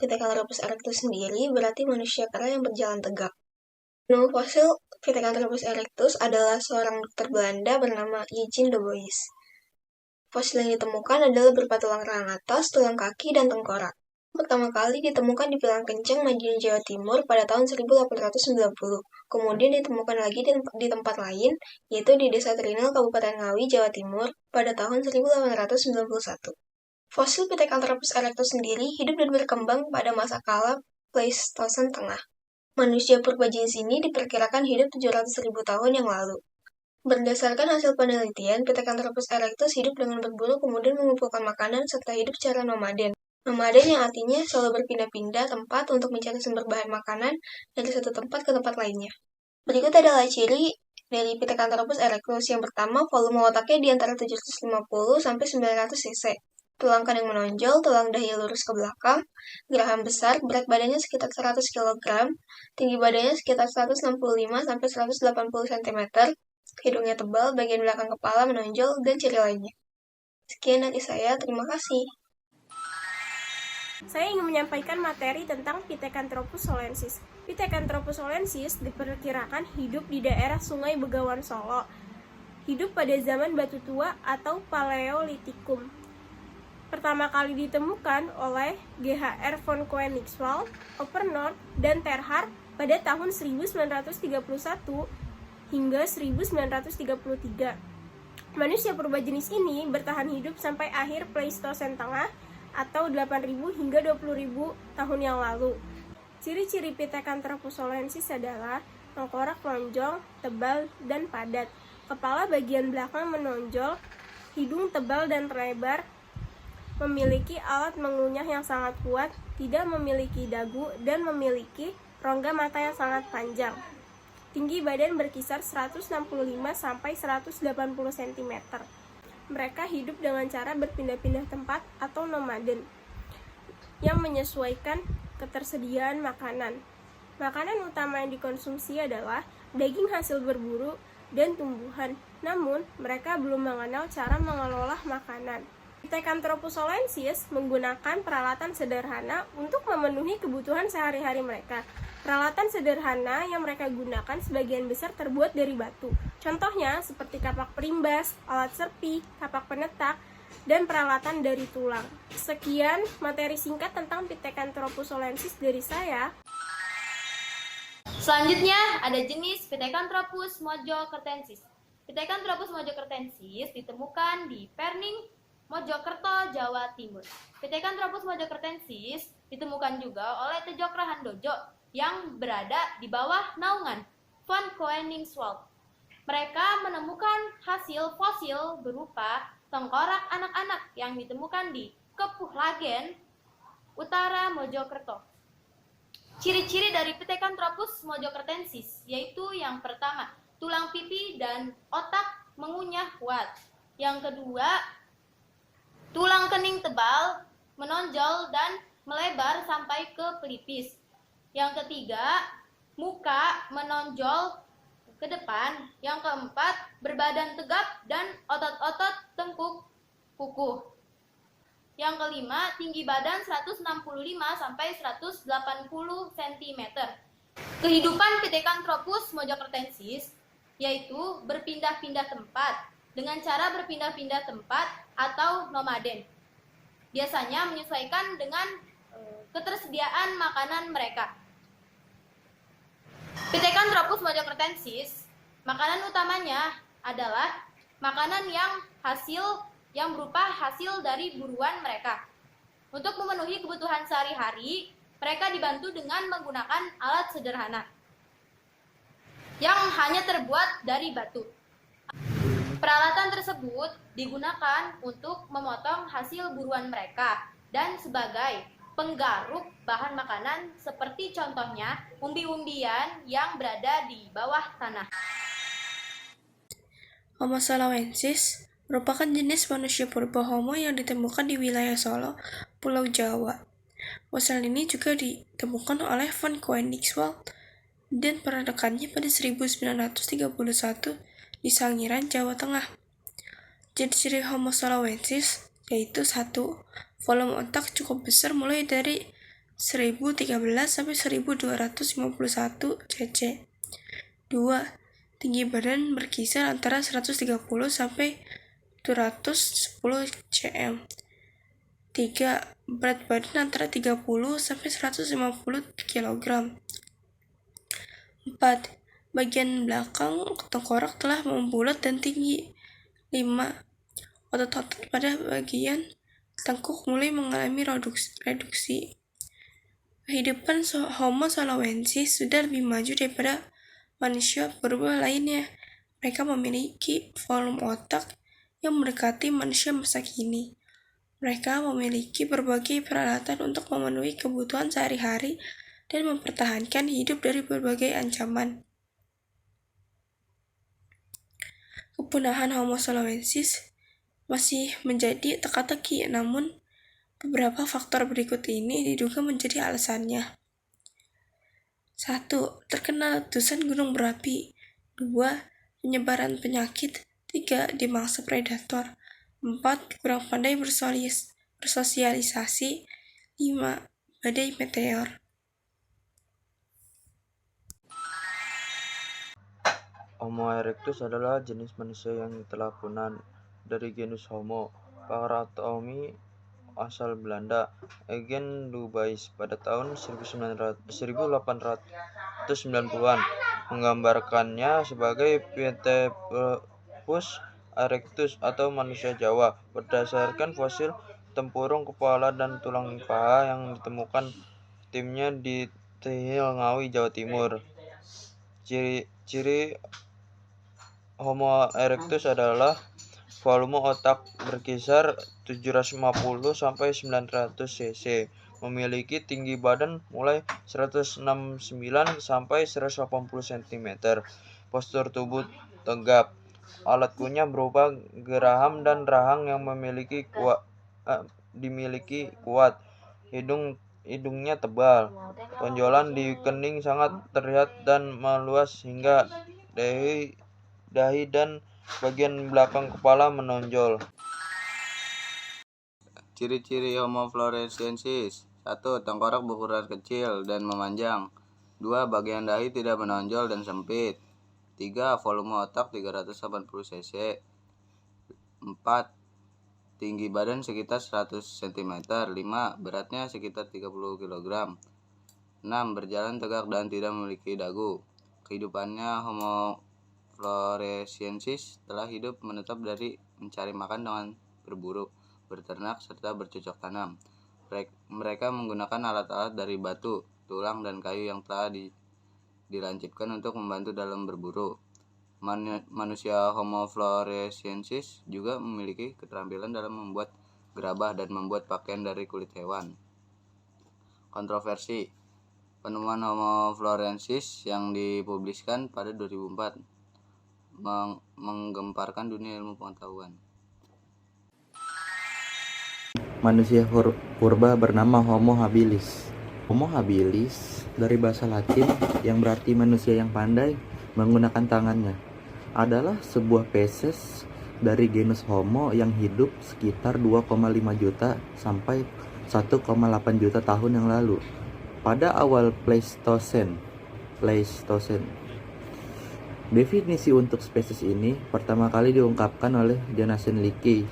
Pithecanthropus erectus sendiri berarti manusia kera yang berjalan tegak. Penemu fosil Pithecanthropus erectus adalah seorang dokter Belanda bernama Eugen de Bois. Fosil yang ditemukan adalah berupa tulang rahang atas, tulang kaki, dan tengkorak. Pertama kali ditemukan di Pilangkenceng, Madiun, Jawa Timur pada tahun 1890. Kemudian ditemukan lagi di tempat lain, yaitu di Desa Trinil, Kabupaten Ngawi, Jawa Timur pada tahun 1891. Fosil Pithecanthropus erectus sendiri hidup dan berkembang pada masa kala Pleistosen Tengah. Manusia purba jenis ini diperkirakan hidup 700.000 tahun yang lalu. Berdasarkan hasil penelitian, Pithecanthropus erectus hidup dengan berburu kemudian mengumpulkan makanan serta hidup secara nomaden. Nomaden yang artinya selalu berpindah-pindah tempat untuk mencari sumber bahan makanan dari satu tempat ke tempat lainnya. Berikut adalah ciri dari Pithecanthropus erectus. Yang pertama, volume otaknya di antara 750 sampai 900 cc. Tulang kan yang menonjol, tulang dahi lurus ke belakang, geraham besar, berat badannya sekitar 100 kg, tinggi badannya sekitar 165 sampai 180 cm, hidungnya tebal, bagian belakang kepala menonjol, dan ciri lainnya. Sekian dari saya, terima kasih. Saya ingin menyampaikan materi tentang Pithecanthropus solensis. Pithecanthropus solensis diperkirakan hidup di daerah Sungai Begawan Solo. Hidup pada zaman Batu Tua atau Paleolitikum. Pertama kali ditemukan oleh G.H.R. von Koenigswald, Opernord, dan Terhar pada tahun 1931 hingga 1933. Manusia purba jenis ini bertahan hidup sampai akhir Pleistosen Tengah atau 8.000 hingga 20.000 tahun yang lalu. Ciri-ciri Pithecanthropus solensis adalah tengkorak lonjong, tebal, dan padat. Kepala bagian belakang menonjol, hidung tebal dan lebar, memiliki alat mengunyah yang sangat kuat, tidak memiliki dagu, dan memiliki rongga mata yang sangat panjang. Tinggi badan berkisar 165 sampai 180 cm. Mereka hidup dengan cara berpindah-pindah tempat atau nomaden yang menyesuaikan ketersediaan makanan. Makanan utama yang dikonsumsi adalah daging hasil berburu dan tumbuhan. Namun, mereka belum mengenal cara mengelola makanan. Pithecanthropus solensis menggunakan peralatan sederhana untuk memenuhi kebutuhan sehari-hari mereka. Peralatan sederhana yang mereka gunakan sebagian besar terbuat dari batu. Contohnya seperti kapak perimbas, alat serpi, kapak penetak, dan peralatan dari tulang. Sekian materi singkat tentang Pithecanthropus solensis dari saya. Selanjutnya ada jenis Pithecanthropus mojokertensis. Pithecanthropus mojokertensis ditemukan di Perning, Mojokerto, Jawa Timur. Pithecanthropus mojokertensis ditemukan juga oleh Tejokra Handojo yang berada di bawah naungan von Koenigswald. Mereka menemukan hasil fosil berupa tengkorak anak-anak yang ditemukan di Kepuhlagen, Utara Mojokerto. Ciri-ciri dari Pithecanthropus mojokertensis yaitu yang pertama, tulang pipi dan otak mengunyah kuat. Yang kedua, tulang kening tebal, menonjol dan melebar sampai ke pelipis. Yang ketiga, muka menonjol ke depan. Yang keempat, berbadan tegap dan otot-otot tengkuk kukuh. Yang kelima, tinggi badan 165 sampai 180 cm. Kehidupan Pithecanthropus mojokertensis yaitu berpindah-pindah tempat dengan cara berpindah-pindah tempat atau nomaden. Biasanya menyesuaikan dengan ketersediaan makanan mereka. Pithecanthropus mojokertensis, makanan utamanya adalah makanan yang berupa hasil dari buruan mereka. Untuk memenuhi kebutuhan sehari-hari, mereka dibantu dengan menggunakan alat sederhana yang hanya terbuat dari batu. Peralatan tersebut digunakan untuk memotong hasil buruan mereka dan sebagai penggaruk bahan makanan seperti contohnya umbi-umbian yang berada di bawah tanah. Homo soloensis merupakan jenis manusia purba Homo yang ditemukan di wilayah Solo, Pulau Jawa. Fosil ini juga ditemukan oleh von Koenigswald dan peredakannya pada 1931 di Sangiran, Jawa Tengah. Ciri-ciri Homo soloensis yaitu 1. Volume otak cukup besar mulai dari 1013 sampai 1251 cc. 2. Tinggi badan berkisar antara 130 sampai 210 cm. 3. Berat badan antara 30 sampai 150 kg. 4. Bagian belakang tengkorak telah membulat dan tinggi. 5. Otot-otot pada bagian tengkuk mulai mengalami reduksi. Kehidupan Homo soloensis sudah lebih maju daripada manusia purba lainnya. Mereka memiliki volume otak yang mendekati manusia masa kini. Mereka memiliki berbagai peralatan untuk memenuhi kebutuhan sehari-hari dan mempertahankan hidup dari berbagai ancaman. Kepunahan Homo soloensis masih menjadi teka-teki, namun beberapa faktor berikut ini diduga menjadi alasannya. 1. Terkena letusan gunung berapi. 2. Penyebaran penyakit. 3. Dimangsa predator. 4. Kurang pandai bersosialisasi. 5. Badai meteor. Homo erectus adalah jenis manusia yang telah punah dari genus Homo. Pakar anatomi asal Belanda, Eugen Dubois, pada tahun 1890-an menggambarkannya sebagai Pithecanthropus erectus atau manusia Jawa berdasarkan fosil tempurung kepala dan tulang paha yang ditemukan timnya di Tehil, Ngawi, Jawa Timur. Ciri Homo erectus adalah volume otak berkisar 750 sampai 900 cc, memiliki tinggi badan mulai 169 sampai 180 cm, postur tubuh tegap. Alat kunyah berupa geraham dan rahang yang dimiliki kuat. Hidungnya tebal. Tonjolan di kening sangat terlihat dan meluas hingga dahi dan bagian belakang kepala menonjol. Ciri-ciri Homo floresiensis. 1. Tengkorak berukuran kecil dan memanjang. 2. Bagian dahi tidak menonjol dan sempit. 3. Volume otak 380 cc. 4. Tinggi badan sekitar 100 cm. 5. Beratnya sekitar 30 kg. 6. Berjalan tegak dan tidak memiliki dagu. Kehidupannya Homo floresiensis telah hidup menetap dari mencari makan dengan berburu, berternak, serta bercocok tanam. Mereka menggunakan alat-alat dari batu, tulang, dan kayu yang telah dilancipkan untuk membantu dalam berburu. Manusia Homo floresiensis juga memiliki keterampilan dalam membuat gerabah dan membuat pakaian dari kulit hewan. Kontroversi. Penemuan Homo floresiensis yang dipublikasikan pada 2004 menggemparkan dunia ilmu pengetahuan. Manusia purba bernama Homo habilis. Homo habilis dari bahasa Latin yang berarti manusia yang pandai menggunakan tangannya, adalah sebuah spesies dari genus Homo yang hidup sekitar 2,5 juta sampai 1,8 juta tahun yang lalu. Pada awal Pleistosen. Definisi untuk spesies ini pertama kali diungkapkan oleh Jonathan Leakey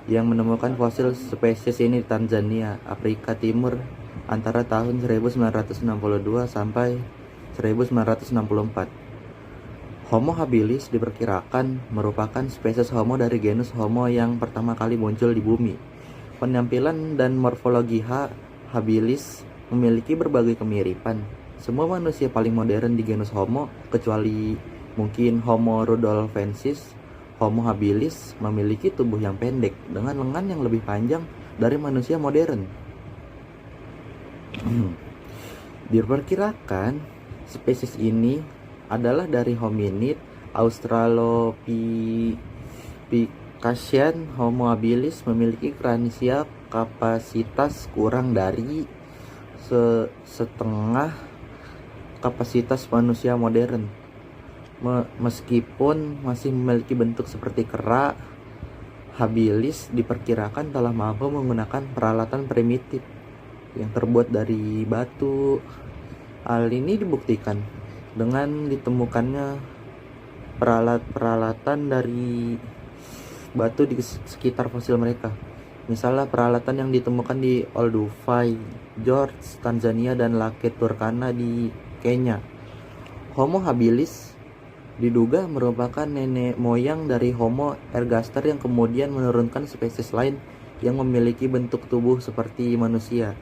yang menemukan fosil spesies ini di Tanzania, Afrika Timur antara tahun 1962 sampai 1964. Homo habilis diperkirakan merupakan spesies Homo dari genus Homo yang pertama kali muncul di bumi. Penampilan dan morfologi habilis memiliki berbagai kemiripan. Semua manusia paling modern di genus Homo, kecuali mungkin Homo rudolfensis, Homo habilis memiliki tubuh yang pendek dengan lengan yang lebih panjang dari manusia modern. Diperkirakan spesies ini adalah dari hominid Australopithecus. Homo habilis memiliki kranisia kapasitas kurang dari setengah kapasitas manusia modern. Meskipun masih memiliki bentuk seperti kera, habilis diperkirakan telah mampu menggunakan peralatan primitif yang terbuat dari batu. Hal ini dibuktikan dengan ditemukannya peralatan dari batu di sekitar fosil mereka. Misalnya peralatan yang ditemukan di Olduvai, George, Tanzania, dan Lake Turkana di Kenya. Homo habilis diduga merupakan nenek moyang dari Homo ergaster yang kemudian menurunkan spesies lain yang memiliki bentuk tubuh seperti manusia,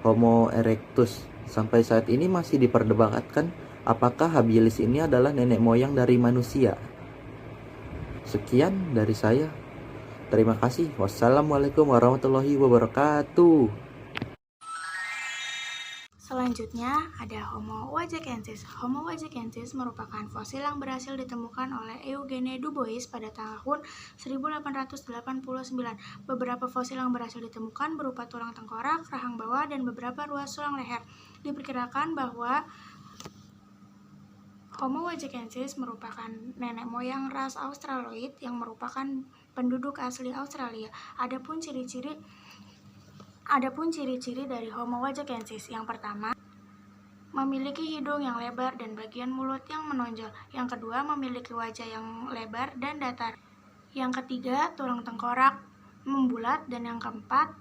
Homo erectus. Sampai saat ini masih diperdebatkan apakah habilis ini adalah nenek moyang dari manusia. Sekian dari saya. Terima kasih. Wassalamualaikum warahmatullahi wabarakatuh. Selanjutnya ada Homo wajakensis. Homo wajakensis merupakan fosil yang berhasil ditemukan oleh Eugene Du Bois pada tahun 1889. Beberapa fosil yang berhasil ditemukan berupa tulang tengkorak, rahang bawah, dan beberapa ruas tulang leher. Diperkirakan bahwa Homo wajakensis merupakan nenek moyang ras Australoid yang merupakan penduduk asli Australia. Adapun ciri-ciri dari Homo wajakensis. Yang pertama, memiliki hidung yang lebar dan bagian mulut yang menonjol. Yang kedua, memiliki wajah yang lebar dan datar. Yang ketiga, tulang tengkorak membulat. Dan yang keempat,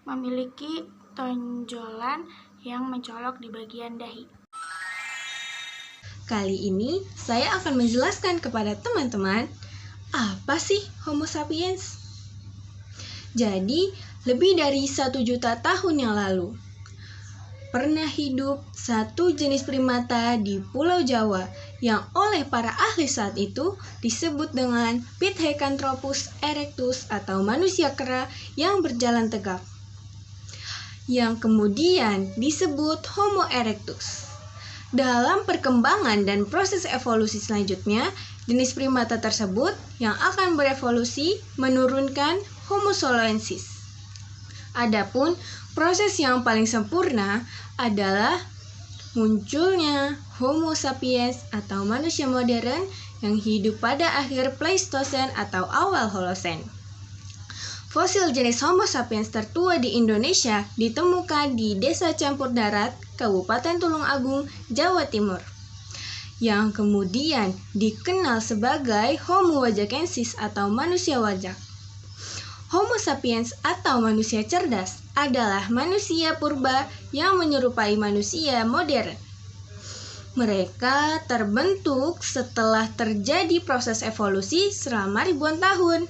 memiliki tonjolan yang mencolok di bagian dahi. Kali ini saya akan menjelaskan kepada teman-teman apa sih Homo sapiens. Jadi, lebih dari 1 juta tahun yang lalu, pernah hidup satu jenis primata di Pulau Jawa yang oleh para ahli saat itu disebut dengan Pithecanthropus erectus atau manusia kera yang berjalan tegak, yang kemudian disebut Homo erectus. Dalam perkembangan dan proses evolusi selanjutnya, jenis primata tersebut yang akan berevolusi menurunkan Homo soloensis. Adapun proses yang paling sempurna adalah munculnya Homo sapiens atau manusia modern yang hidup pada akhir Pleistosen atau awal Holosen. Fosil jenis Homo sapiens tertua di Indonesia ditemukan di Desa Campur Darat, Kabupaten Tulung Agung, Jawa Timur, yang kemudian dikenal sebagai Homo wajakensis atau manusia wajak. Homo sapiens atau manusia cerdas adalah manusia purba yang menyerupai manusia modern. Mereka terbentuk setelah terjadi proses evolusi selama ribuan tahun.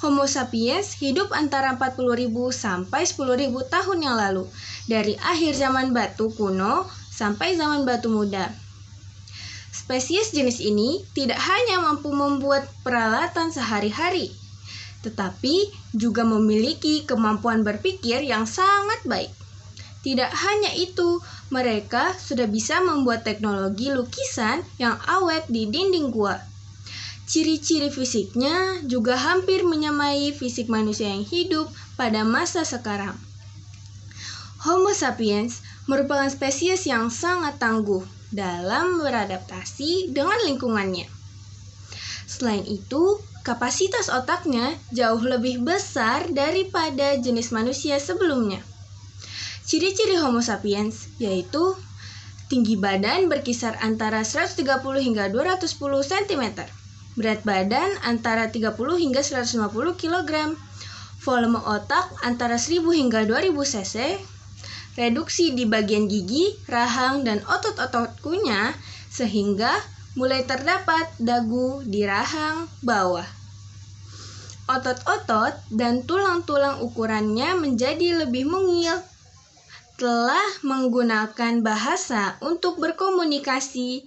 Homo sapiens hidup antara 40.000 sampai 10.000 tahun yang lalu, dari akhir zaman batu kuno sampai zaman batu muda. Spesies jenis ini tidak hanya mampu membuat peralatan sehari-hari, tetapi juga memiliki kemampuan berpikir yang sangat baik. Tidak hanya itu, mereka sudah bisa membuat teknologi lukisan yang awet di dinding gua. Ciri-ciri fisiknya juga hampir menyamai fisik manusia yang hidup pada masa sekarang. Homo sapiens merupakan spesies yang sangat tangguh dalam beradaptasi dengan lingkungannya. Selain itu, kapasitas otaknya jauh lebih besar daripada jenis manusia sebelumnya. Ciri-ciri Homo sapiens yaitu tinggi badan berkisar antara 130 hingga 210 cm, berat badan antara 30 hingga 150 kg, volume otak antara 1000 hingga 2000 cc, reduksi di bagian gigi, rahang, dan otot-otot kunyah sehingga mulai terdapat dagu di rahang bawah. Otot-otot dan tulang-tulang ukurannya menjadi lebih mungil. Telah menggunakan bahasa untuk berkomunikasi.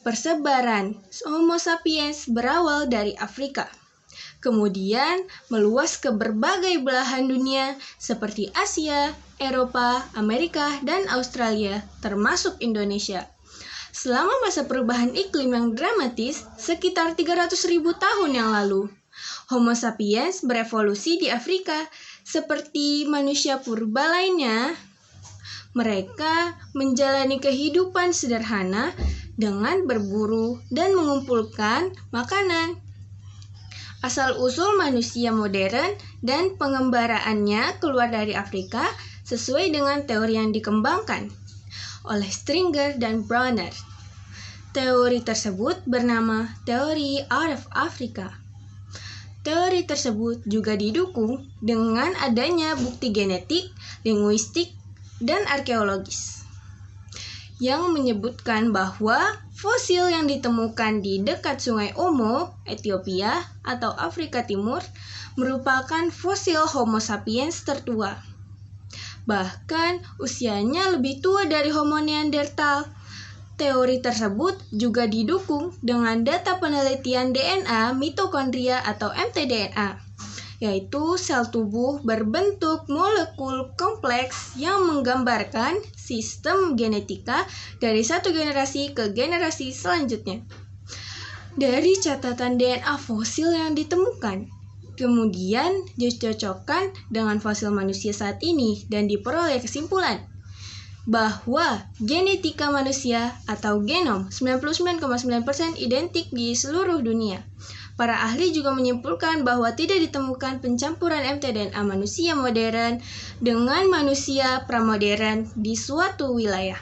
Persebaran Homo sapiens berawal dari Afrika, kemudian meluas ke berbagai belahan dunia seperti Asia, Eropa, Amerika, dan Australia, termasuk Indonesia. Selama masa perubahan iklim yang dramatis, sekitar 300.000 tahun yang lalu, Homo sapiens berevolusi di Afrika. Seperti manusia purba lainnya, mereka menjalani kehidupan sederhana dengan berburu dan mengumpulkan makanan. Asal-usul manusia modern dan pengembaraannya keluar dari Afrika sesuai dengan teori yang dikembangkan oleh Stringer dan Bronner. Teori tersebut bernama teori Out of Africa. Teori tersebut juga didukung dengan adanya bukti genetik, linguistik, dan arkeologis yang menyebutkan bahwa fosil yang ditemukan di dekat Sungai Omo, Ethiopia atau Afrika Timur merupakan fosil Homo sapiens tertua. Bahkan usianya lebih tua dari Homo neanderthal. Teori tersebut juga didukung dengan data penelitian DNA mitokondria atau mtDNA, yaitu sel tubuh berbentuk molekul kompleks yang menggambarkan sistem genetika dari satu generasi ke generasi selanjutnya. Dari catatan DNA fosil yang ditemukan, kemudian dicocokkan dengan fosil manusia saat ini dan diperoleh kesimpulan bahwa genetika manusia atau genom 99,9% identik di seluruh dunia. Para ahli juga menyimpulkan bahwa tidak ditemukan pencampuran mtDNA manusia modern dengan manusia pramodern di suatu wilayah.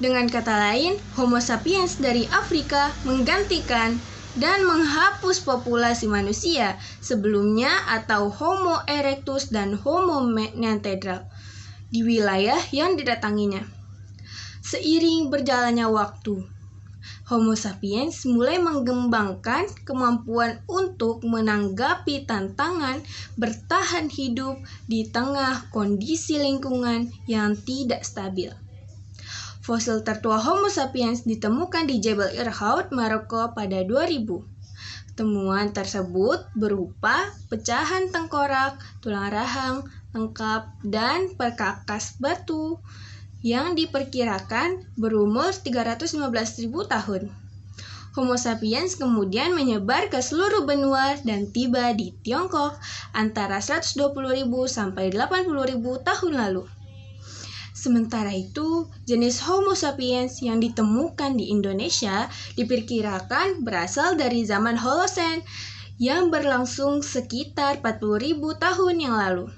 Dengan kata lain, Homo sapiens dari Afrika menggantikan dan menghapus populasi manusia sebelumnya atau Homo erectus dan Homo neanderthal di wilayah yang didatanginya. Seiring berjalannya waktu, Homo sapiens mulai mengembangkan kemampuan untuk menanggapi tantangan bertahan hidup di tengah kondisi lingkungan yang tidak stabil. Fosil tertua Homo sapiens ditemukan di Jebel Irhoud, Maroko pada 2000. Temuan tersebut berupa pecahan tengkorak, tulang rahang lengkap, dan perkakas batu yang diperkirakan berumur 315.000 tahun. Homo sapiens kemudian menyebar ke seluruh benua dan tiba di Tiongkok antara 120.000 sampai 80.000 tahun lalu. Sementara itu, jenis Homo sapiens yang ditemukan di Indonesia diperkirakan berasal dari zaman Holocene yang berlangsung sekitar 40.000 tahun yang lalu.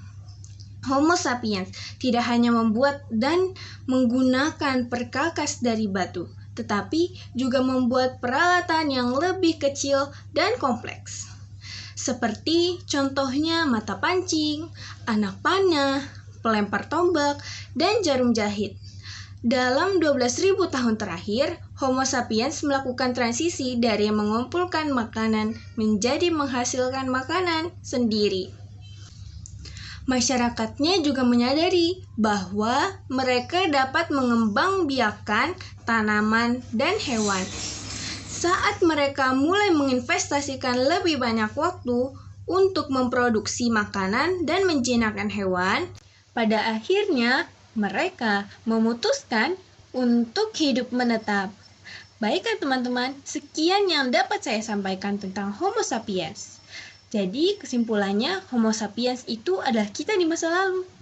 Homo sapiens tidak hanya membuat dan menggunakan perkakas dari batu, tetapi juga membuat peralatan yang lebih kecil dan kompleks. Seperti contohnya mata pancing, anak panah, pelempar tombak, dan jarum jahit. Dalam 12.000 tahun terakhir, Homo sapiens melakukan transisi dari mengumpulkan makanan menjadi menghasilkan makanan sendiri. Masyarakatnya juga menyadari bahwa mereka dapat mengembangbiakan tanaman dan hewan. Saat mereka mulai menginvestasikan lebih banyak waktu untuk memproduksi makanan dan menjinakkan hewan, pada akhirnya mereka memutuskan untuk hidup menetap. Baiklah teman-teman, sekian yang dapat saya sampaikan tentang Homo sapiens. Jadi kesimpulannya, Homo sapiens itu adalah kita di masa lalu.